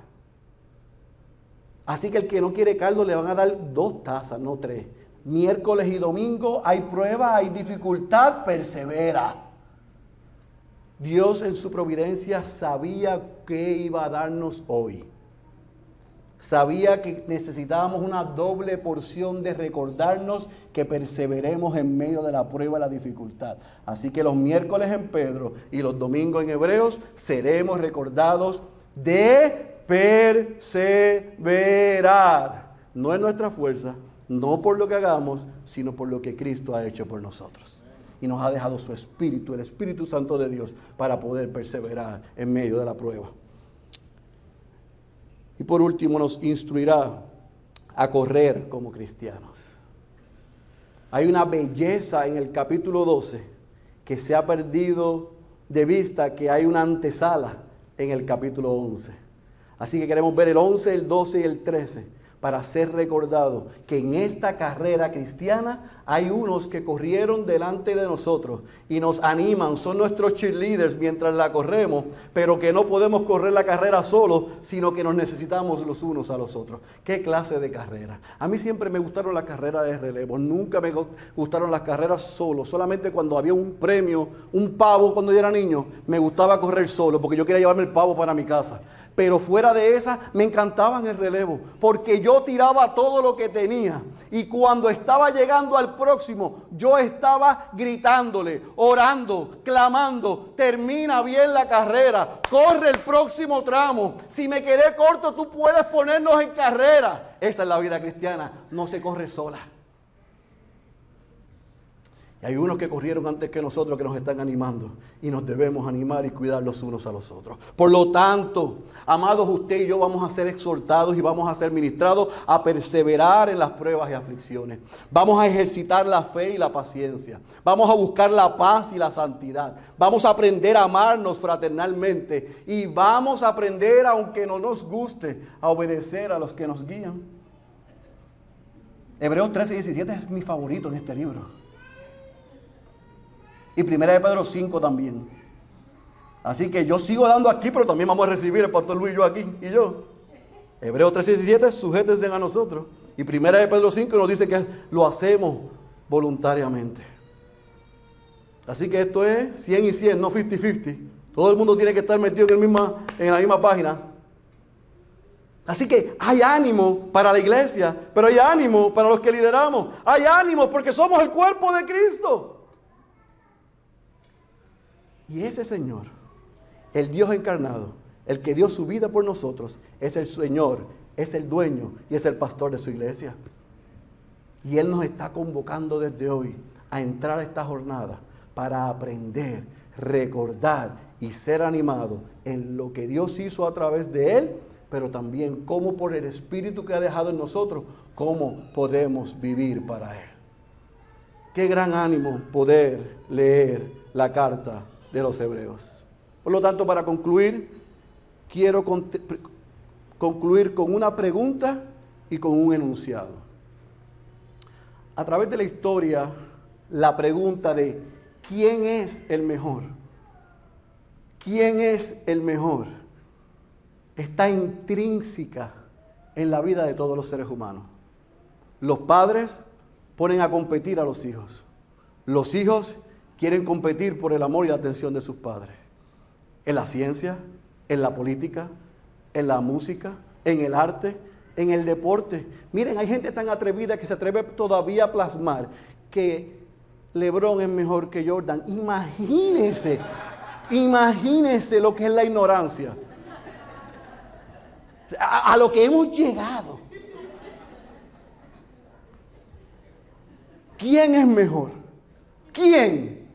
[SPEAKER 1] Así que el que no quiere caldo le van a dar 2 tazas, no 3. Miércoles y domingo hay prueba, hay dificultad, persevera. Dios en su providencia sabía qué iba a darnos hoy. Sabía que necesitábamos una doble porción de recordarnos que perseveremos en medio de la prueba y la dificultad. Así que los miércoles en Pedro y los domingos en Hebreos seremos recordados de perseverar. No es nuestra fuerza, no por lo que hagamos, sino por lo que Cristo ha hecho por nosotros. Y nos ha dejado su Espíritu, el Espíritu Santo de Dios, para poder perseverar en medio de la prueba. Y por último nos instruirá a correr como cristianos. Hay una belleza en el capítulo 12 que se ha perdido de vista, que hay una antesala en el capítulo 11. Así que queremos ver el 11, el 12 y el 13 para ser recordado que en esta carrera cristiana hay unos que corrieron delante de nosotros y nos animan, son nuestros cheerleaders mientras la corremos, pero que no podemos correr la carrera solos, sino que nos necesitamos los unos a los otros. ¿Qué clase de carrera? A mí siempre me gustaron las carreras de relevo, nunca me gustaron las carreras solo, solamente cuando había un premio, un pavo cuando yo era niño, me gustaba correr solo porque yo quería llevarme el pavo para mi casa. Pero fuera de esa, me encantaban el relevo, porque yo tiraba todo lo que tenía. Y cuando estaba llegando al próximo, yo estaba gritándole, orando, clamando, termina bien la carrera, corre el próximo tramo. Si me quedé corto, tú puedes ponernos en carrera. Esa es la vida cristiana, no se corre sola. Y hay unos que corrieron antes que nosotros que nos están animando y nos debemos animar y cuidar los unos a los otros. Por lo tanto, amados, usted y yo vamos a ser exhortados y vamos a ser ministrados a perseverar en las pruebas y aflicciones. Vamos a ejercitar la fe y la paciencia. Vamos a buscar la paz y la santidad. Vamos a aprender a amarnos fraternalmente y vamos a aprender, aunque no nos guste, a obedecer a los que nos guían. Hebreos 13:17 es mi favorito en este libro. Y 1 Pedro 5 también. Así que yo sigo dando aquí, pero también vamos a recibir el pastor Luis y yo aquí, y yo. Hebreos 13:17, sujétense a nosotros. Y 1 Pedro 5 nos dice que lo hacemos voluntariamente. Así que esto es 100 y 100, no 50-50. Todo el mundo tiene que estar metido en la misma página. Así que hay ánimo para la iglesia, pero hay ánimo para los que lideramos. Hay ánimo porque somos el cuerpo de Cristo. Y ese Señor, el Dios encarnado, el que dio su vida por nosotros, es el Señor, es el dueño y es el pastor de su iglesia. Y Él nos está convocando desde hoy a entrar a esta jornada para aprender, recordar y ser animado en lo que Dios hizo a través de Él, pero también cómo por el Espíritu que ha dejado en nosotros, cómo podemos vivir para Él. Qué gran ánimo poder leer la carta de los Hebreos. Por lo tanto, para concluir, quiero concluir con una pregunta y con un enunciado. A través de la historia, la pregunta de ¿quién es el mejor? ¿Quién es el mejor? Está intrínseca en la vida de todos los seres humanos. Los padres ponen a competir a los hijos. Los hijos quieren competir por el amor y la atención de sus padres. En la ciencia, en la política, en la música, en el arte, en el deporte. Miren, hay gente tan atrevida que se atreve todavía a plasmar que LeBron es mejor que Jordan. Imagínense lo que es la ignorancia. A lo que hemos llegado. ¿Quién es mejor? ¿Quién?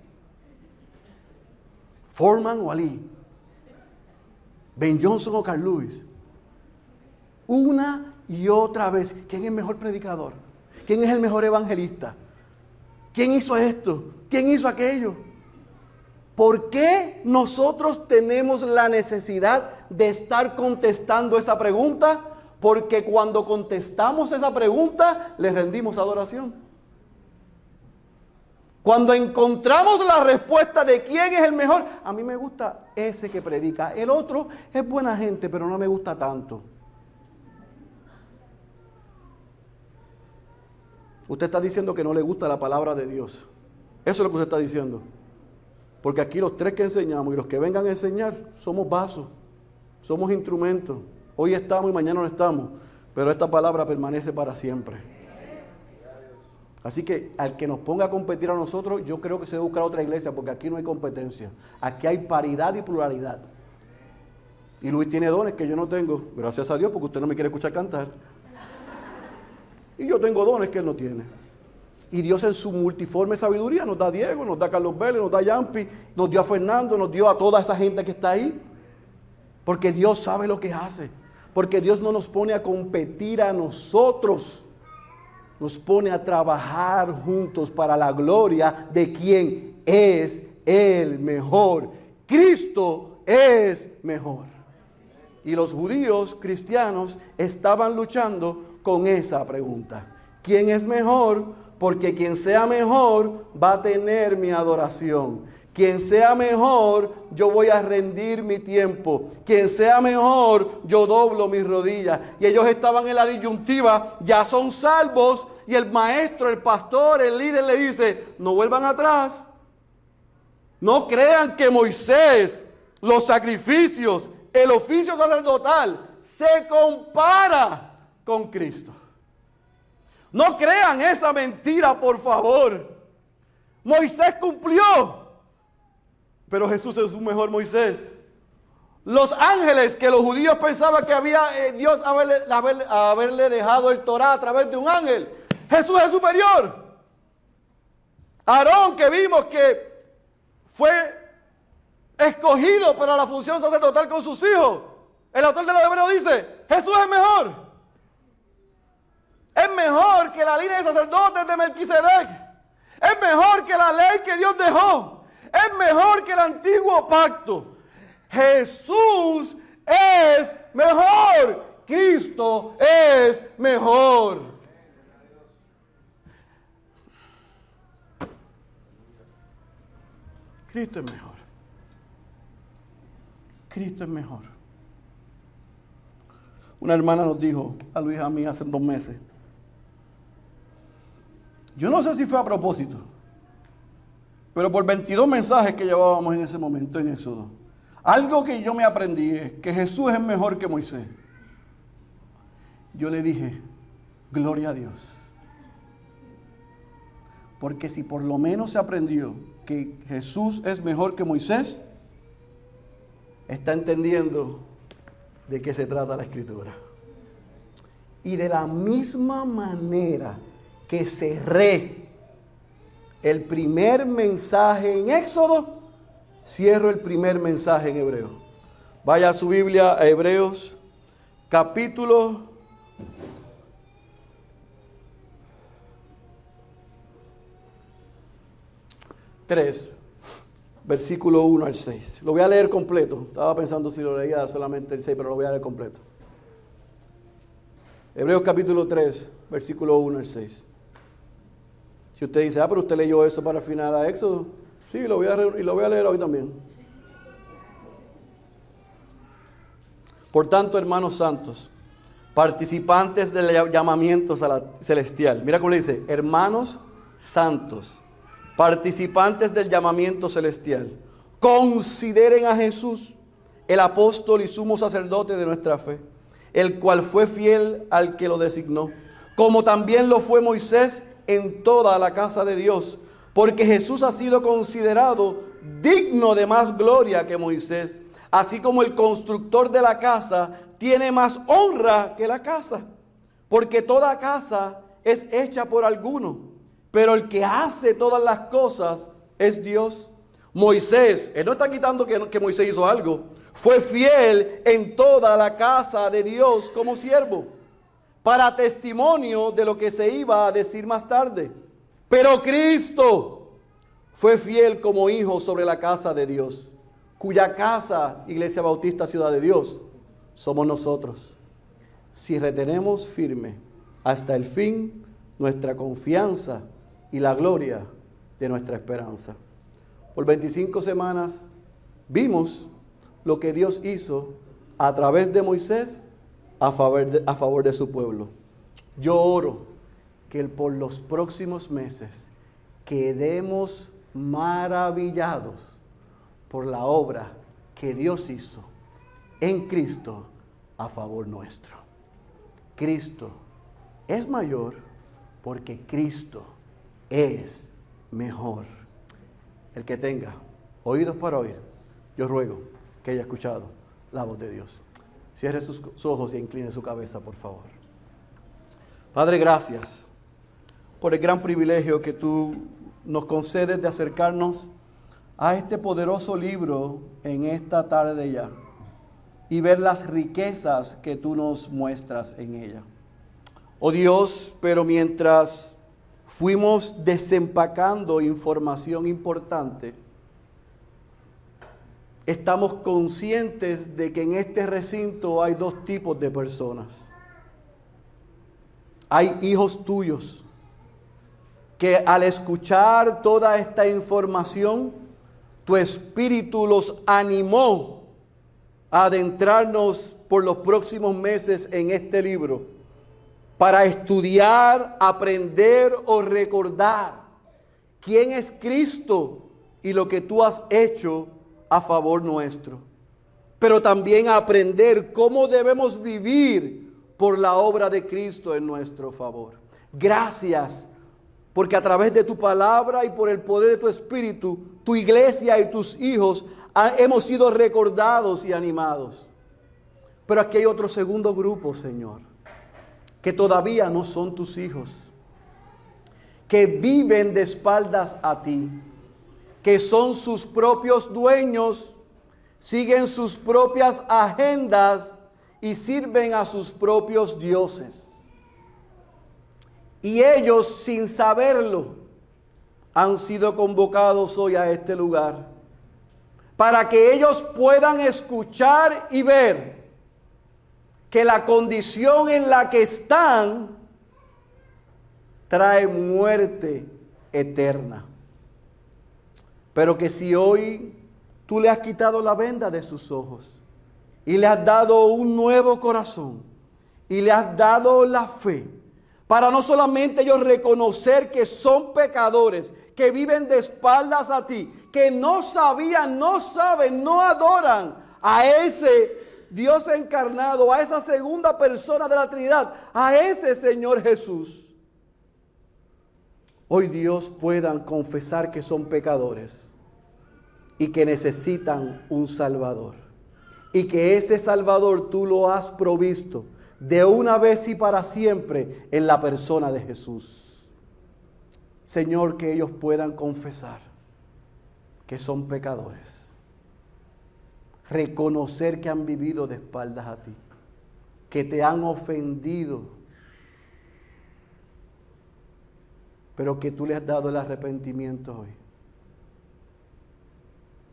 [SPEAKER 1] ¿Foreman o Ali? ¿Ben Johnson o Carl Lewis? Una y otra vez. ¿Quién es el mejor predicador? ¿Quién es el mejor evangelista? ¿Quién hizo esto? ¿Quién hizo aquello? ¿Por qué nosotros tenemos la necesidad de estar contestando esa pregunta? Porque cuando contestamos esa pregunta, le rendimos adoración. Cuando encontramos la respuesta de quién es el mejor, a mí me gusta ese que predica. El otro es buena gente, pero no me gusta tanto. Usted está diciendo que no le gusta la palabra de Dios. Eso es lo que usted está diciendo. Porque aquí los tres que enseñamos y los que vengan a enseñar somos vasos, somos instrumentos. Hoy estamos y mañana no estamos, pero esta palabra permanece para siempre. Así que al que nos ponga a competir a nosotros, yo creo que se debe buscar otra iglesia, porque aquí no hay competencia. Aquí hay paridad y pluralidad. Y Luis tiene dones que yo no tengo, gracias a Dios, porque usted no me quiere escuchar cantar. Y yo tengo dones que él no tiene. Y Dios en su multiforme sabiduría nos da a Diego, nos da a Carlos Vélez, nos da a Yampi, nos dio a Fernando, nos dio a toda esa gente que está ahí. Porque Dios sabe lo que hace. Porque Dios no nos pone a competir a nosotros. Nos pone a trabajar juntos para la gloria de quien es el mejor. Cristo es mejor. Y los judíos cristianos estaban luchando con esa pregunta. ¿Quién es mejor? Porque quien sea mejor va a tener mi adoración. Quien sea mejor, yo voy a rendir mi tiempo. Quien sea mejor, yo doblo mis rodillas. Y ellos estaban en la disyuntiva, ya son salvos. Y el maestro, el pastor, el líder le dice, no vuelvan atrás. No crean que Moisés, los sacrificios, el oficio sacerdotal, se compara con Cristo. No crean esa mentira, por favor. Moisés cumplió, pero Jesús es un mejor Moisés. Los ángeles que los judíos pensaban que había Dios haberle dejado el Torá a través de un ángel, Jesús es superior. Aarón, que vimos que fue escogido para la función sacerdotal con sus hijos, el autor de los Hebreos dice, Jesús es mejor. Es mejor que la línea de sacerdotes de Melquisedec. Es mejor que la ley que Dios dejó. Es mejor que el antiguo pacto. Jesús es mejor. Cristo es mejor. Cristo es mejor. Cristo es mejor. Una hermana nos dijo a Luis y a mí hace 2 meses. Yo no sé si fue a propósito, pero por 22 mensajes que llevábamos en ese momento en Éxodo, algo que yo me aprendí es que Jesús es mejor que Moisés. Yo le dije, gloria a Dios. Porque si por lo menos se aprendió que Jesús es mejor que Moisés, está entendiendo de qué se trata la Escritura. Y de la misma manera que cerré el primer mensaje en Éxodo, cierro el primer mensaje en Hebreos. Vaya a su Biblia a Hebreos, capítulo 3, versículo 1 al 6. Lo voy a leer completo. Estaba pensando si lo leía solamente el 6, pero lo voy a leer completo. Hebreos capítulo 3, versículo 1 al 6. Si usted dice, pero usted leyó eso para el final de Éxodo. Sí, lo voy a leer hoy también. Por tanto, hermanos santos, participantes del llamamiento celestial. Mira cómo le dice, hermanos santos, participantes del llamamiento celestial. Consideren a Jesús, el apóstol y sumo sacerdote de nuestra fe, el cual fue fiel al que lo designó, como también lo fue Moisés en toda la casa de Dios, porque Jesús ha sido considerado digno de más gloria que Moisés, así como el constructor de la casa tiene más honra que la casa, porque toda casa es hecha por alguno, pero el que hace todas las cosas es Dios. Moisés, él no está quitando que Moisés hizo algo, fue fiel en toda la casa de Dios como siervo, para testimonio de lo que se iba a decir más tarde. Pero Cristo fue fiel como hijo sobre la casa de Dios, cuya casa, Iglesia Bautista Ciudad de Dios, somos nosotros. Si retenemos firme hasta el fin nuestra confianza y la gloria de nuestra esperanza. Por 25 semanas vimos lo que Dios hizo a través de Moisés a favor de su pueblo. Yo oro que por los próximos meses quedemos maravillados por la obra que Dios hizo en Cristo a favor nuestro. Cristo es mayor porque Cristo es mejor. El que tenga oídos para oír, yo ruego que haya escuchado la voz de Dios. Cierre sus ojos y incline su cabeza, por favor. Padre, gracias por el gran privilegio que tú nos concedes de acercarnos a este poderoso libro en esta tarde ya y ver las riquezas que tú nos muestras en ella. Oh Dios, pero mientras fuimos desempacando información importante, estamos conscientes de que en este recinto hay dos tipos de personas. Hay hijos tuyos que al escuchar toda esta información, tu espíritu los animó a adentrarnos por los próximos meses en este libro para estudiar, aprender o recordar quién es Cristo y lo que tú has hecho a favor nuestro, pero también a aprender cómo debemos vivir por la obra de Cristo en nuestro favor. Gracias, porque a través de tu palabra y por el poder de tu Espíritu, tu iglesia y tus hijos hemos sido recordados y animados. Pero aquí hay otro segundo grupo, Señor, que todavía no son tus hijos, que viven de espaldas a ti, que son sus propios dueños, siguen sus propias agendas y sirven a sus propios dioses. Y ellos, sin saberlo, han sido convocados hoy a este lugar para que ellos puedan escuchar y ver que la condición en la que están trae muerte eterna. Pero que si hoy tú le has quitado la venda de sus ojos y le has dado un nuevo corazón y le has dado la fe, para no solamente ellos reconocer que son pecadores, que viven de espaldas a ti, que no sabían, no saben, no adoran a ese Dios encarnado, a esa segunda persona de la Trinidad, a ese Señor Jesús. Hoy Dios puedan confesar que son pecadores y que necesitan un Salvador. Y que ese Salvador tú lo has provisto de una vez y para siempre en la persona de Jesús. Señor, que ellos puedan confesar que son pecadores. Reconocer que han vivido de espaldas a ti, que te han ofendido, pero que tú les has dado el arrepentimiento hoy.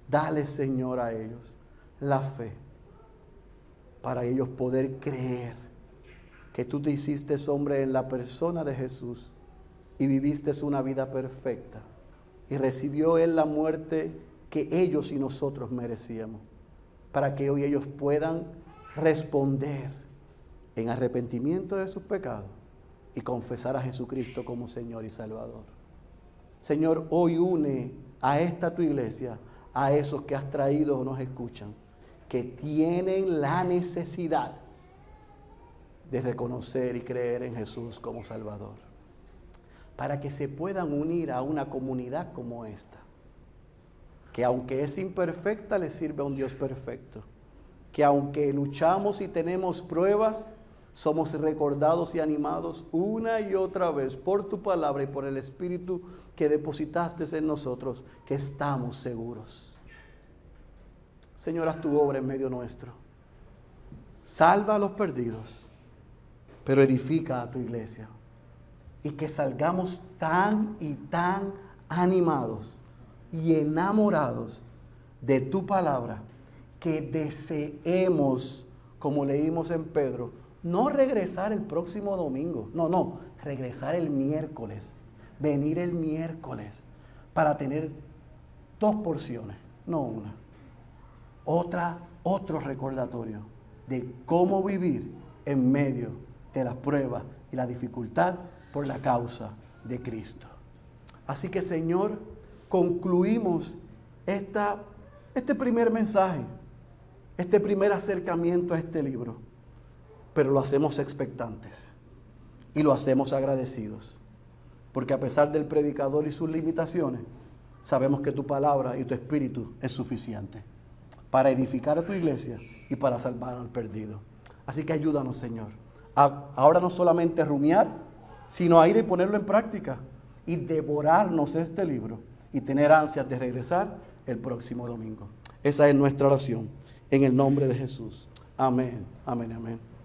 [SPEAKER 1] Dale, Señor, a ellos la fe para ellos poder creer que tú te hiciste hombre en la persona de Jesús y viviste una vida perfecta y recibió Él la muerte que ellos y nosotros merecíamos, para que hoy ellos puedan responder en arrepentimiento de sus pecados y confesar a Jesucristo como Señor y Salvador. Señor, hoy une a esta tu iglesia, a esos que has traído o nos escuchan, que tienen la necesidad de reconocer y creer en Jesús como Salvador, para que se puedan unir a una comunidad como esta, que aunque es imperfecta, le sirve a un Dios perfecto, que aunque luchamos y tenemos pruebas, somos recordados y animados una y otra vez por tu palabra y por el Espíritu que depositaste en nosotros, que estamos seguros. Señor, haz tu obra en medio nuestro. Salva a los perdidos, pero edifica a tu iglesia. Y que salgamos tan y tan animados y enamorados de tu palabra, que deseemos, como leímos en Pedro, no regresar el próximo domingo, no, regresar el miércoles, venir el miércoles para tener 2 porciones, no una. Otro recordatorio de cómo vivir en medio de las pruebas y la dificultad por la causa de Cristo. Así que, Señor, concluimos este primer mensaje, este primer acercamiento a este libro, pero lo hacemos expectantes y lo hacemos agradecidos, porque a pesar del predicador y sus limitaciones, sabemos que tu palabra y tu espíritu es suficiente para edificar a tu iglesia y para salvar al perdido. Así que ayúdanos, Señor, ahora no solamente rumiar, sino a ir y ponerlo en práctica y devorarnos este libro y tener ansias de regresar el próximo domingo. Esa es nuestra oración, en el nombre de Jesús. Amén, amén, amén.